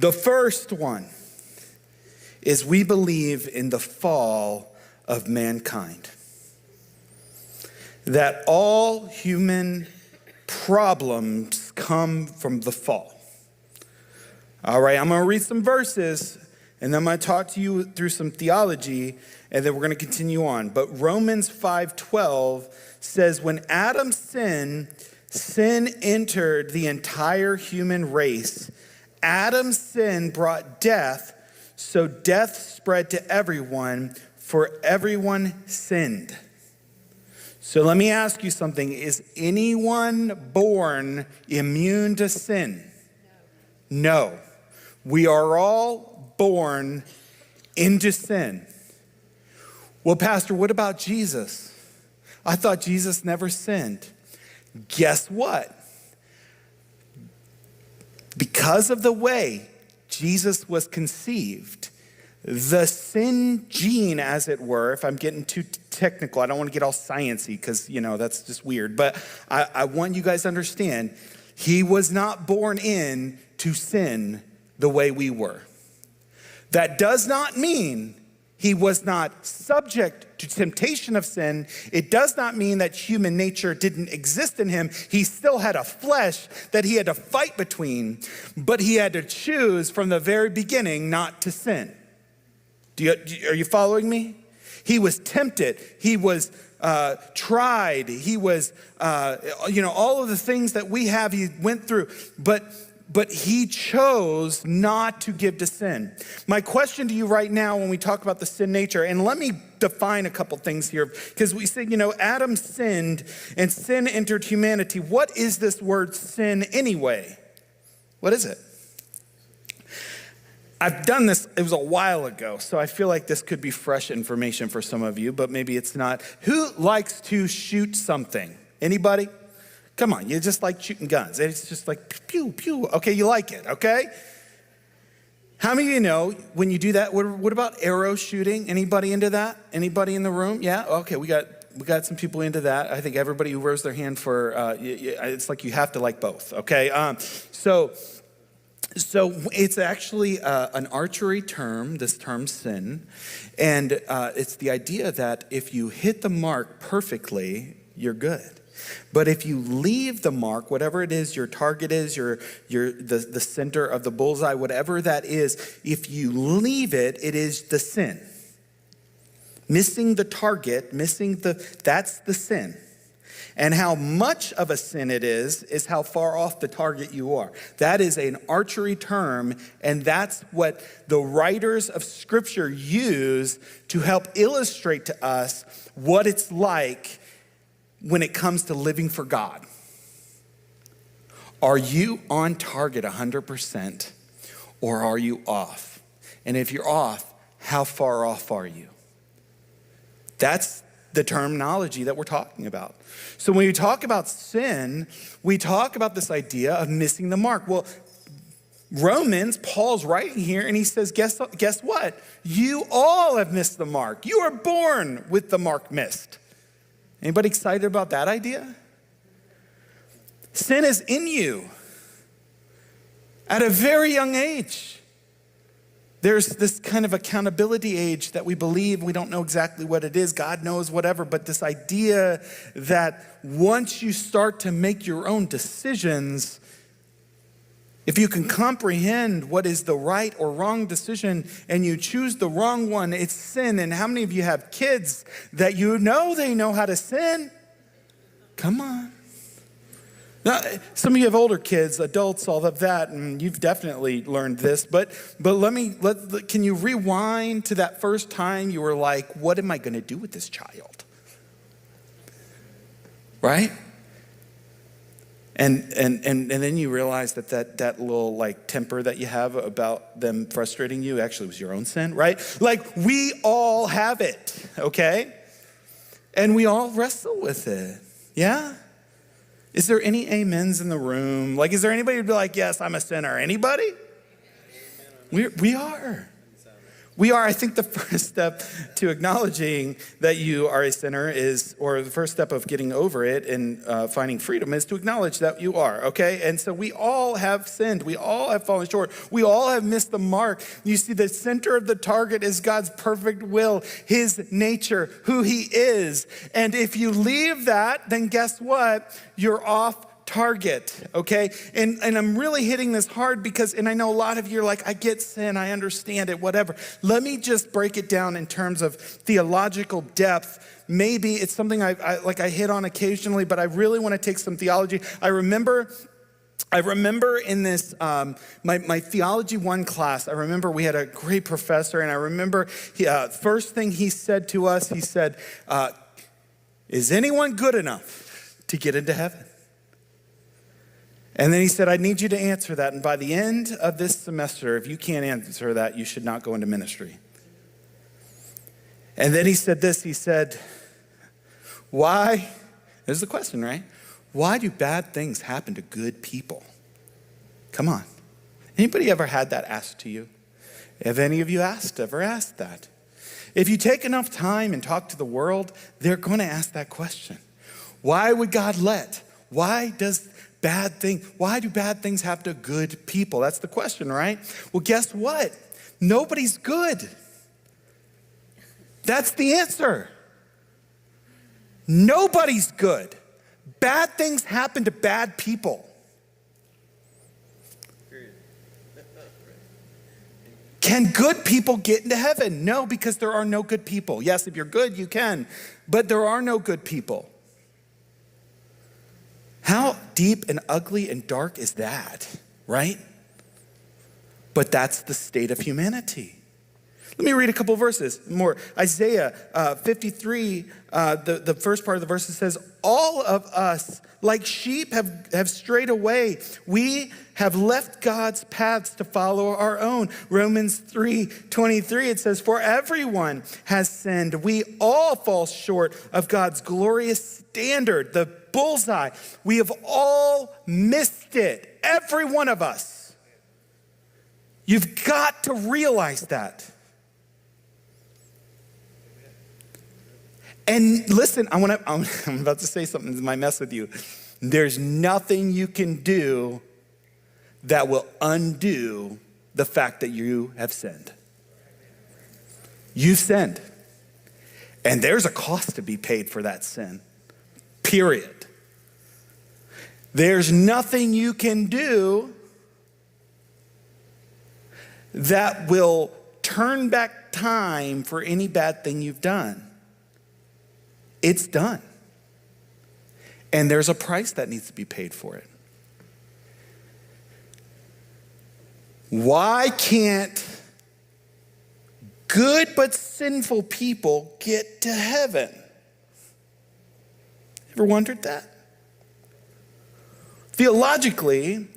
The first one is we believe in the fall of mankind. That all human problems come from the fall. All right, I'm going to read some verses, and then I'm going to talk to you through some theology, and then we're going to continue on. But Romans 5:12 says, when Adam sinned, sin entered the entire human race. Adam's sin brought death, so death spread to everyone, for everyone sinned. So let me ask you something. Is anyone born immune to sin? No. We are all born into sin. Well, Pastor, what about Jesus? I thought Jesus never sinned. Guess what? Because of the way Jesus was conceived, the sin gene, as it were, if I'm getting too technical, I don't want to get all sciencey because, that's just weird. But I want you guys to understand, he was not born in to sin the way we were. That does not mean he was not subject to temptation of sin. It does not mean that human nature didn't exist in him. He still had a flesh that he had to fight between, but he had to choose from the very beginning not to sin. Are you following me? He was tempted. He was tried. He was, all of the things that we have, he went through. But he chose not to give to sin. My question to you right now when we talk about the sin nature, and let me define a couple things here, because we say, Adam sinned and sin entered humanity. What is this word sin anyway? What is it? I've done this, it was a while ago, so I feel like this could be fresh information for some of you, but maybe it's not. Who likes to shoot something? Anybody? Come on, you just like shooting guns. It's just like pew, pew. Okay, you like it, okay? How many of you know when you do that, what about arrow shooting? Anybody into that? Anybody in the room? Yeah, okay, we got some people into that. I think everybody who rose their hand for, it's like you have to like both, okay? So it's actually an archery term, this term sin, and it's the idea that if you hit the mark perfectly, you're good. But if you leave the mark, whatever it is, your target is, the center of the bullseye, whatever that is, if you leave it, it is the sin. Missing the target, that's the sin. And how much of a sin it is how far off the target you are. That is an archery term, and that's what the writers of Scripture use to help illustrate to us what it's like when it comes to living for God. Are you on target 100%, or are you off? And if you're off, how far off are you? That's the terminology that we're talking about. So when we talk about sin, we talk about this idea of missing the mark. Well, Romans, Paul's writing here, and he says, guess what? You all have missed the mark. You are born with the mark missed. Anybody excited about that idea? Sin is in you at a very young age. There's this kind of accountability age that we believe, we don't know exactly what it is, God knows, whatever, but this idea that once you start to make your own decisions, if you can comprehend what is the right or wrong decision and you choose the wrong one, it's sin. And how many of you have kids that they know how to sin? Come on. Now, some of you have older kids, adults, all of that, and you've definitely learned this. But can you rewind to that first time you were like, what am I going to do with this child? Right? And then you realize that little temper that you have about them frustrating you actually was your own sin, right? Like we all have it, okay? And we all wrestle with it, yeah? Is there any amens in the room? Like, is there anybody who'd be like, yes, I'm a sinner? Anybody? We are. I think the first step to acknowledging that you are a sinner is, or the first step of getting over it and finding freedom is to acknowledge that you are, okay? And so we all have sinned. We all have fallen short. We all have missed the mark. You see, the center of the target is God's perfect will, his nature, who he is. And if you leave that, then guess what? You're off target, okay? And I'm really hitting this hard because, and I know a lot of you are like, I get sin, I understand it, whatever. Let me just break it down in terms of theological depth. Maybe it's something I hit on occasionally, but I really want to take some theology. I remember in this, my Theology 1 class, I remember we had a great professor, and I remember first thing he said to us, he said, is anyone good enough to get into heaven? And then he said, I need you to answer that. And by the end of this semester, if you can't answer that, you should not go into ministry. And then he said this, he said, why, this is the question, right? Why do bad things happen to good people? Come on. Anybody ever had that asked to you? Have any of you ever asked that? If you take enough time and talk to the world, they're going to ask that question. Why would God let? Why do bad things happen to good people? That's the question, right? Well, guess what? Nobody's good. That's the answer. Nobody's good. Bad things happen to bad people. Can good people get into heaven? No, because there are no good people. Yes, if you're good, you can, but there are no good people. How deep and ugly and dark is that, right? But that's the state of humanity. Let me read a couple verses more. Isaiah 53, the first part of the verse says, all of us like sheep have strayed away. We have left God's paths to follow our own. Romans 3:23, it says, for everyone has sinned. We all fall short of God's glorious standard, the bullseye. We have all missed it. Every one of us. You've got to realize that. And listen, I'm about to say something that might mess with you. There's nothing you can do that will undo the fact that you have sinned. You've sinned. And there's a cost to be paid for that sin. Period. There's nothing you can do that will turn back time for any bad thing you've done. It's done. And there's a price that needs to be paid for it. Why can't good but sinful people get to heaven? Ever wondered that? Theologically,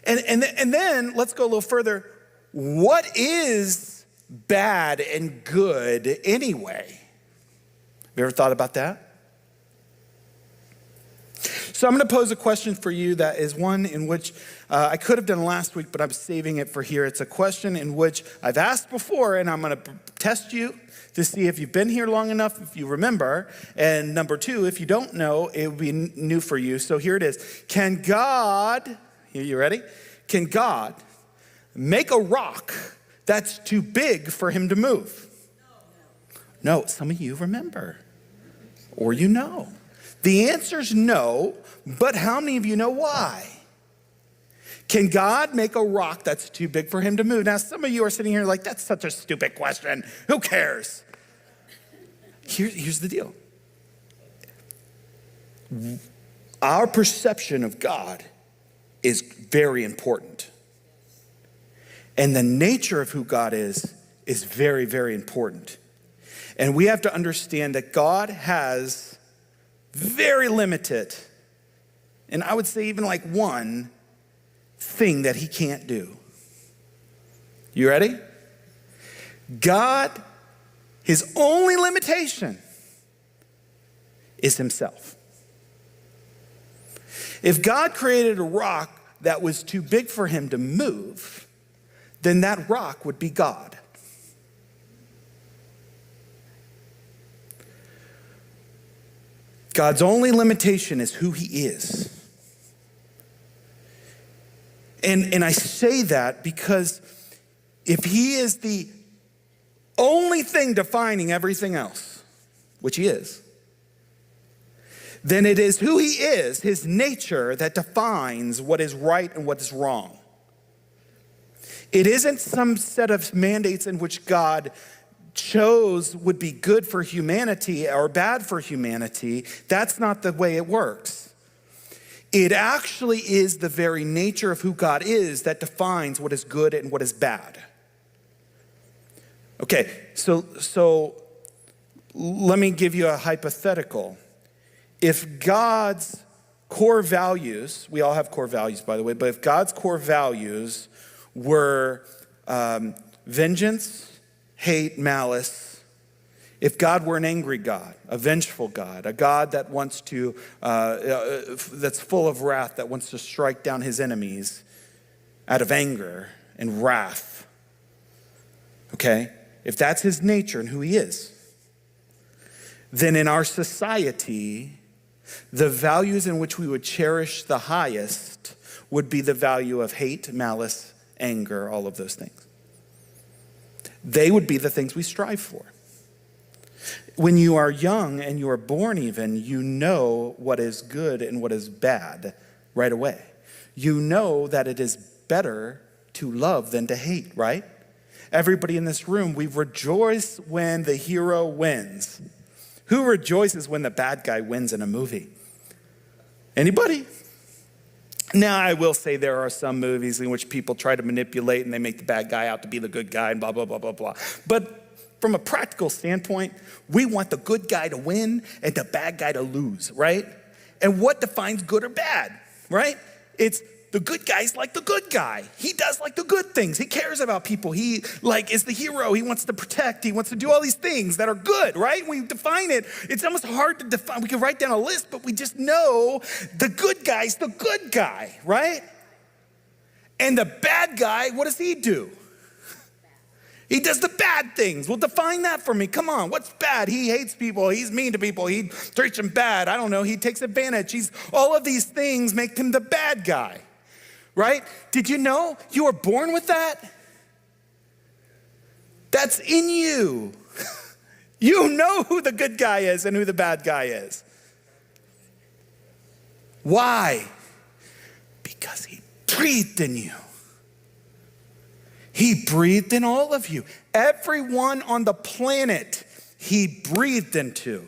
and then let's go a little further. What is bad and good anyway? Have you ever thought about that? So I'm going to pose a question for you that is one in which I could have done last week, but I'm saving it for here. It's a question in which I've asked before, and I'm going to test you to see if you've been here long enough, if you remember. And number two, if you don't know, it would be new for you. So here it is. Can God, you ready? Can God make a rock that's too big for him to move? No, some of you remember, or you know. The answer's no, but how many of you know why? Can God make a rock that's too big for him to move? Now, some of you are sitting here like, that's such a stupid question. Who cares? Here's the deal. Our perception of God is very important. And the nature of who God is very, very important. And we have to understand that God has very limited, and I would say even like one thing that he can't do. You ready? God, his only limitation is himself. If God created a rock that was too big for him to move, then that rock would be God. God's only limitation is who he is. And I say that because if he is the only thing defining everything else, which he is, then it is who he is, his nature, that defines what is right and what is wrong. It isn't some set of mandates in which God chose would be good for humanity or bad for humanity. That's not the way it works. It actually is the very nature of who God is that defines what is good and what is bad. Okay, so let me give you a hypothetical. If God's core values, we all have core values, by the way, but if God's core values were vengeance, hate, malice, if God were an angry God, a vengeful God, a God that wants to, that's full of wrath, that wants to strike down his enemies out of anger and wrath, okay? If that's his nature and who he is, then in our society, the values in which we would cherish the highest would be the value of hate, malice, anger, all of those things. They would be the things we strive for. When you are young and you are born even, you know what is good and what is bad right away. You know that it is better to love than to hate, right? Everybody in this room, we rejoice when the hero wins. Who rejoices when the bad guy wins in a movie? Anybody? Now, I will say there are some movies in which people try to manipulate and they make the bad guy out to be the good guy and blah, blah, blah, blah, blah. But from a practical standpoint, we want the good guy to win and the bad guy to lose, right? And what defines good or bad, right? It's the good guy's like the good guy. He does like the good things. He cares about people. He is the hero. He wants to protect. He wants to do all these things that are good, right? We define it. It's almost hard to define. We can write down a list, but we just know the good guy's the good guy, right? And the bad guy, what does he do? He does the bad things. Well, define that for me. Come on, what's bad? He hates people. He's mean to people. He treats them bad. I don't know. He takes advantage. All of these things make him the bad guy, right? Did you know you were born with that? That's in you. You know who the good guy is and who the bad guy is. Why? Because he breathed in you. He breathed in all of you. Everyone on the planet, he breathed into.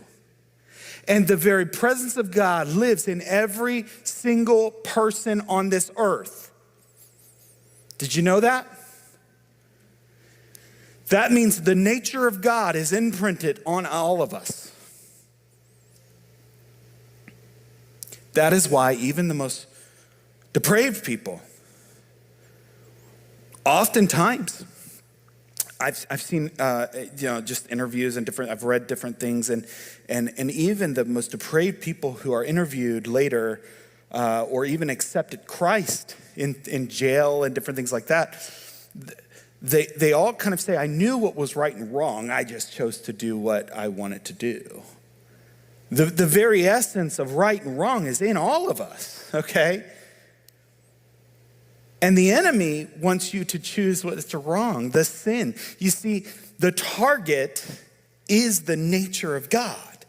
And the very presence of God lives in every single person on this earth. Did you know that? That means the nature of God is imprinted on all of us. That is why even the most depraved people, oftentimes, I've seen just interviews and I've read different things, and even the most depraved people who are interviewed later or even accepted Christ in jail and different things like that, they all kind of say, I knew what was right and wrong, I just chose to do what I wanted to do. The very essence of right and wrong is in all of us, okay? And the enemy wants you to choose what's wrong, the sin. You see, the target is the nature of God.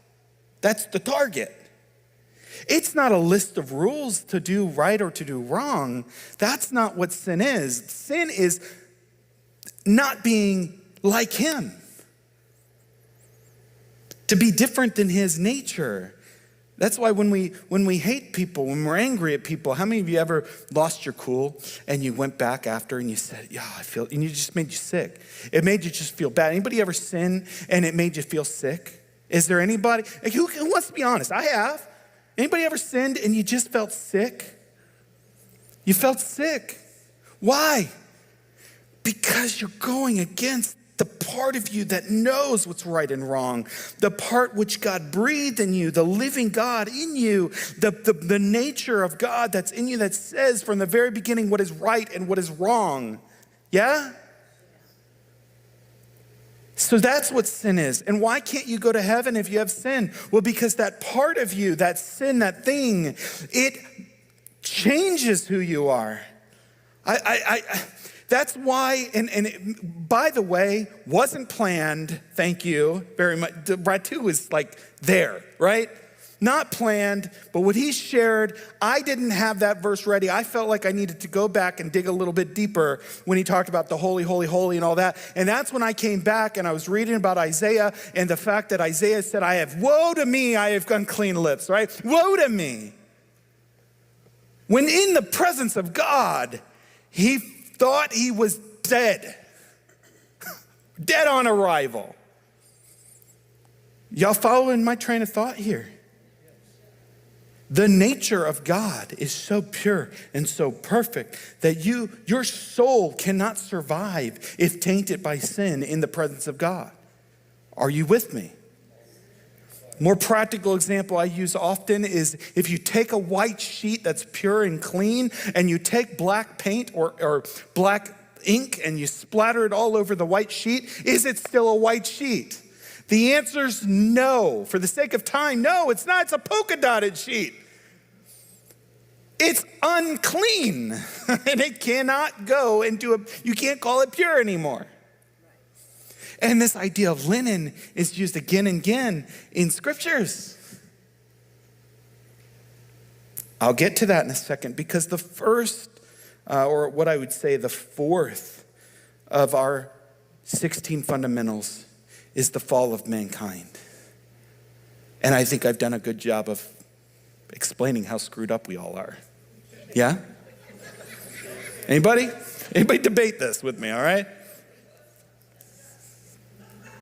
That's the target. It's not a list of rules to do right or to do wrong. That's not what sin is. Sin is not being like him, to be different than his nature. That's why when we hate people, when we're angry at people, how many of you ever lost your cool and you went back after and you said, yeah, I feel, and it just made you sick. It made you just feel bad. Anybody ever sin and it made you feel sick? Is there anybody, who wants to be honest? I have. Anybody ever sinned and you just felt sick? You felt sick. Why? Because you're going against the part of you that knows what's right and wrong, the part which God breathed in you, the living God in you, the nature of God that's in you that says from the very beginning what is right and what is wrong. Yeah? So that's what sin is. And why can't you go to heaven if you have sin? Well, because that part of you, that sin, that thing, it changes who you are. That's why, and it, by the way, wasn't planned, thank you very much. Ratu was like there, right? Not planned, but what he shared, I didn't have that verse ready. I felt like I needed to go back and dig a little bit deeper when he talked about the holy, holy, holy and all that. And that's when I came back and I was reading about Isaiah and the fact that Isaiah said, woe to me, I have unclean lips, right? Woe to me. When in the presence of God, he thought he was dead. Dead on arrival. Y'all following my train of thought here? The nature of God is so pure and so perfect that your soul cannot survive if tainted by sin in the presence of God. Are you with me? More practical example I use often is if you take a white sheet that's pure and clean and you take black paint or black ink and you splatter it all over the white sheet, is it still a white sheet? The answer's no. For the sake of time, no, it's not. It's a polka dotted sheet. It's unclean and it cannot go into you can't call it pure anymore. And this idea of linen is used again and again in scriptures. I'll get to that in a second because the first, or what I would say the fourth of our 16 fundamentals is the fall of mankind. And I think I've done a good job of explaining how screwed up we all are. Yeah? Anybody debate this with me, all right?